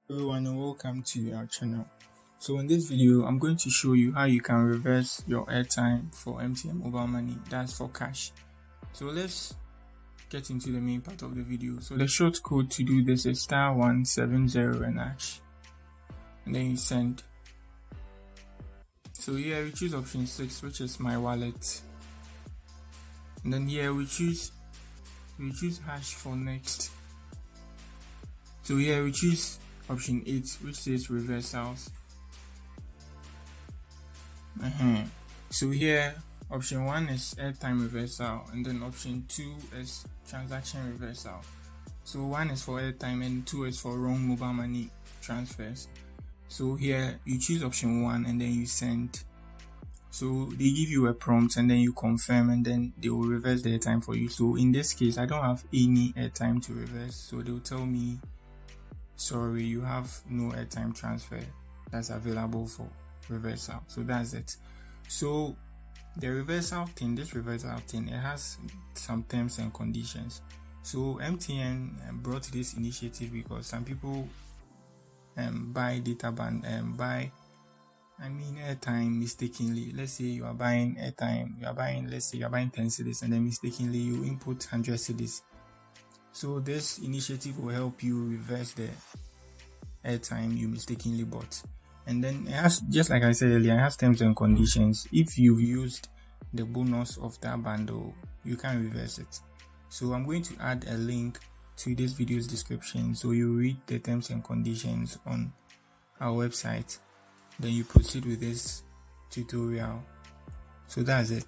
Everyone and welcome to our channel. So in this video I'm going to show you how you can reverse your airtime for MTN mobile money, that's for cash. So let's get into the main part of the video. So the short code to do this is *170 and hash, and then you send. So here we choose option 6, which is my wallet, and then here we choose hash for next. So here we choose option 8, which says reversals. So here option 1 is airtime reversal, and then option 2 is transaction reversal. So 1 is for airtime and 2 is for wrong mobile money transfers. So here you choose option 1 and then you send. So they give you a prompt and then you confirm, and then they will reverse the airtime for you. So in this case I don't have any airtime to reverse, so they'll tell me, sorry, you have no airtime transfer that's available for reversal. So that's it. So this reversal thing, it has some terms and conditions. So MTN brought this initiative because some people buy data buy airtime mistakenly. Let's say you are buying airtime, let's say you are buying 10 cedis and then mistakenly you input 100 cedis. So this initiative will help you reverse the airtime you mistakenly bought. And then it has, just like I said earlier, it has terms and conditions. If you've used the bonus of that bundle, you can reverse it. So I'm going to add a link to this video's description, so you read the terms and conditions on our website, then you proceed with this tutorial. So that's it.